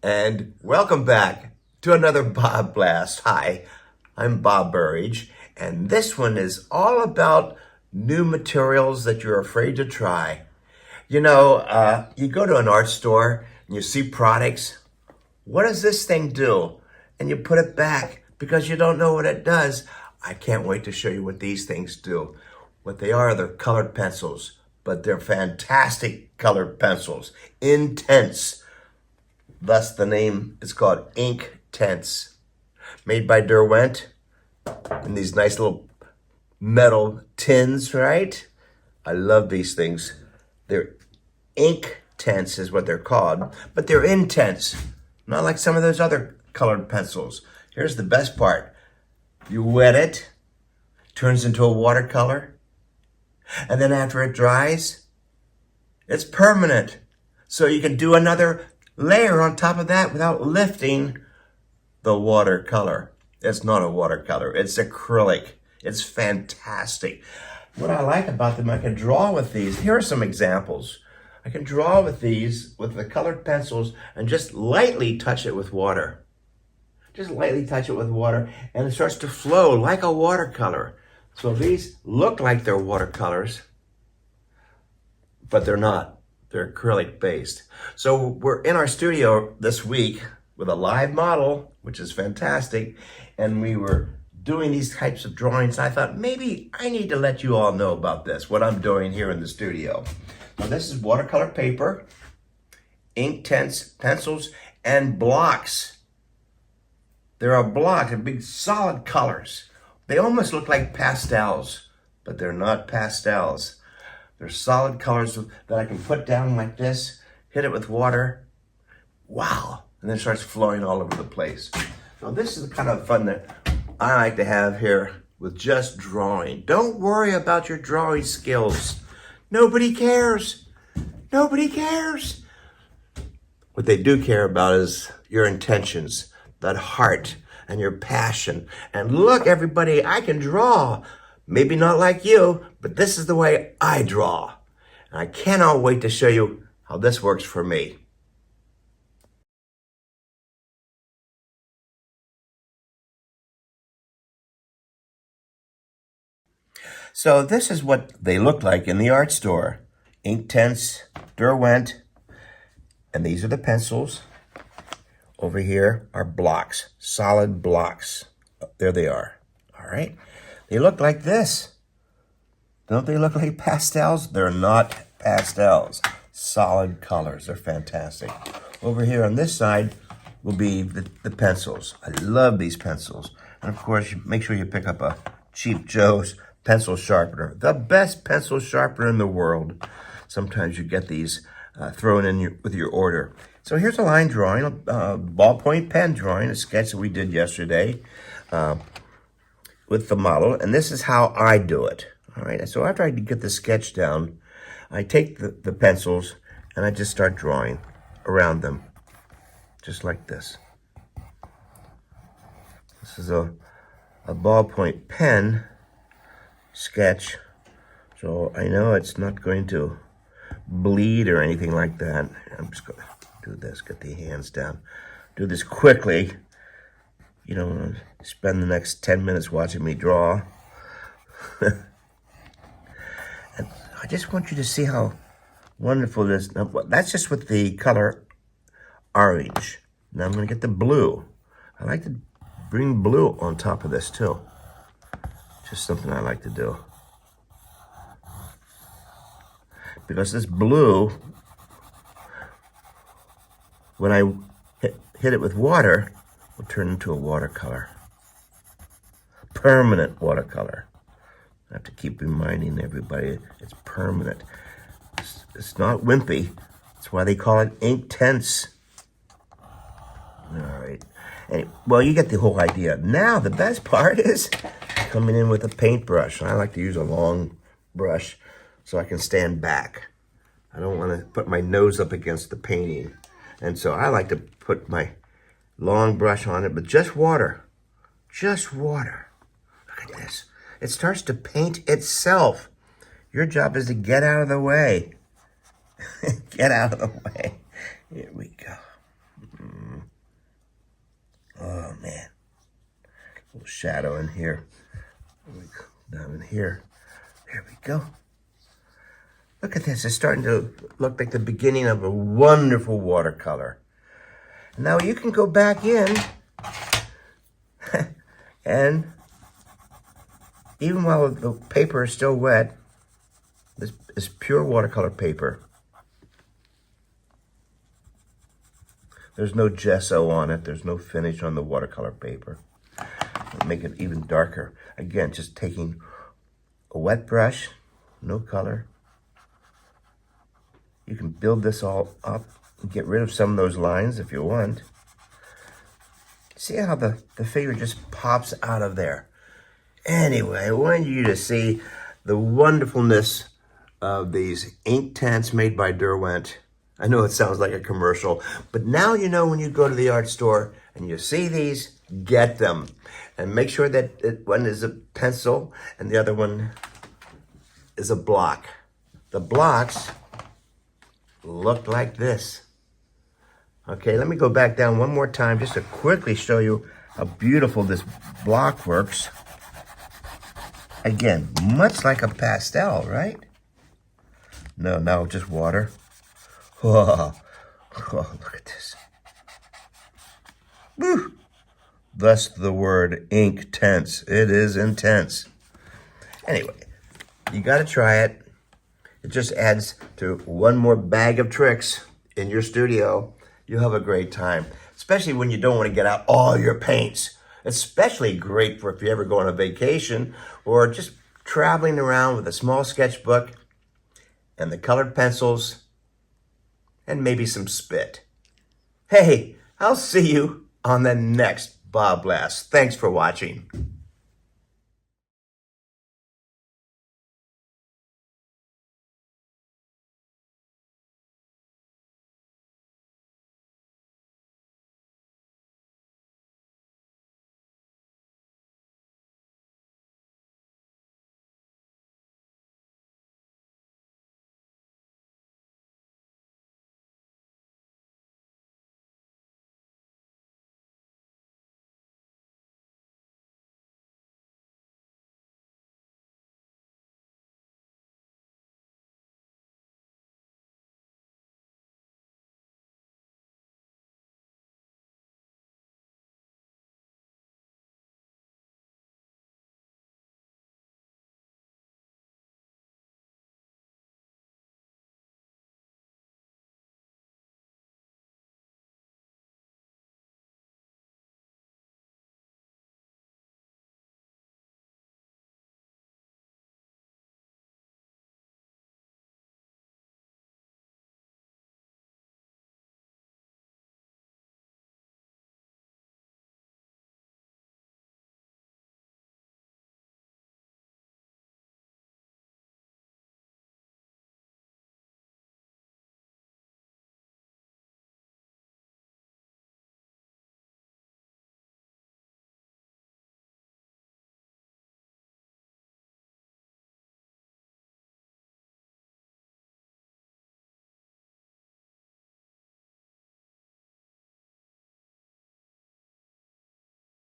And welcome back to another BobBlast. Hi, I'm Bob Burridge, and this one is all about new materials that you're afraid to try. You go to an art store and you see products. What does this thing do? And you put it back because you don't know what it does. I can't wait to show you what these things do. What they are, they're colored pencils, but they're fantastic colored pencils. InkTense. Thus, the name is called InkTense. Made by Derwent in these nice little metal tins, right? I love these things. They're InkTense is what they're called, but they're intense. Not like some of those other colored pencils. Here's the best part. You wet it, turns into a watercolor, and then after it dries, it's permanent. So you can do another layer on top of that without lifting the watercolor. It's not a watercolor, it's acrylic. It's fantastic. What I like about them, I can draw with these. Here are some examples. I can draw with these, with the colored pencils, and just lightly touch it with water. Just lightly touch it with water, and it starts to flow like a watercolor. So these look like they're watercolors, but they're not. They're acrylic based. So we're in our studio this week with a live model, which is fantastic. And we were doing these types of drawings. I thought maybe I need to let you all know about this, what I'm doing here in the studio. Now this is watercolor paper, InkTense pencils, and blocks. There are blocks, they're big solid colors. They almost look like pastels, but they're not pastels. They're solid colors that I can put down like this, hit it with water, wow, and then it starts flowing all over the place. So this is the kind of fun that I like to have here with just drawing. Don't worry about your drawing skills. Nobody cares. Nobody cares. What they do care about is your intentions, that heart, and your passion. And look, everybody, I can draw. Maybe not like you, but this is the way I draw. And I cannot wait to show you how this works for me. So this is what they look like in the art store. InkTense, Derwent, and these are the pencils. Over here are blocks, solid blocks. There they are, all right? They look like this. Don't they look like pastels? They're not pastels. Solid colors. They're fantastic. Over here on this side will be the pencils. I love these pencils. And of course, make sure you pick up a cheap Joe's pencil sharpener. The best pencil sharpener in the world. Sometimes you get these thrown in with your order. So here's a line drawing, a ballpoint pen drawing, a sketch that we did yesterday. With the model, and this is how I do it. All right, so after I get the sketch down, I take the pencils and I just start drawing around them, just like this. This is a ballpoint pen sketch, so I know it's not going to bleed or anything like that. I'm just going to do this, get the hands down, do this quickly. You don't spend the next 10 minutes watching me draw. And I just want you to see how wonderful it is. Now, that's just with the color orange. Now I'm going to get the blue. I like to bring blue on top of this too. Just something I like to do. Because this blue, when I hit it with water, will turn into a watercolor. Permanent watercolor. I have to keep reminding everybody it's permanent. It's not wimpy. That's why they call it InkTense. All right. Well, you get the whole idea. Now, the best part is coming in with a paintbrush. I like to use a long brush so I can stand back. I don't want to put my nose up against the painting. And so I like to put my long brush on it, but just water. Just water. Look at this. It starts to paint itself. Your job is to get out of the way. Get out of the way. Here we go. little shadow in here. Down in here. There we go. Look at this. It's starting to look like the beginning of a wonderful watercolor. Now you can go back in and even while the paper is still wet, this is pure watercolor paper. There's no gesso on it. There's no finish on the watercolor paper. It'll make it even darker. Again, just taking a wet brush, no color. You can build this all up and get rid of some of those lines if you want. See how the figure just pops out of there. Anyway, I want you to see the wonderfulness of these InkTense made by Derwent. I know it sounds like a commercial, but now you know when you go to the art store and you see these, get them. And make sure that one is a pencil and the other one is a block. The blocks look like this. Okay, let me go back down one more time just to quickly show you how beautiful this block works. Again, much like a pastel, right? No, just water. Whoa. Oh, look at this. Woo. Thus the word InkTense. It is intense. Anyway, you got to try it. It just adds to one more bag of tricks in your studio. You'll have a great time, especially when you don't want to get out all your paints. Especially great for if you ever go on a vacation or just traveling around with a small sketchbook and the colored pencils and maybe some spit. Hey, I'll see you on the next BobBlast. Thanks for watching.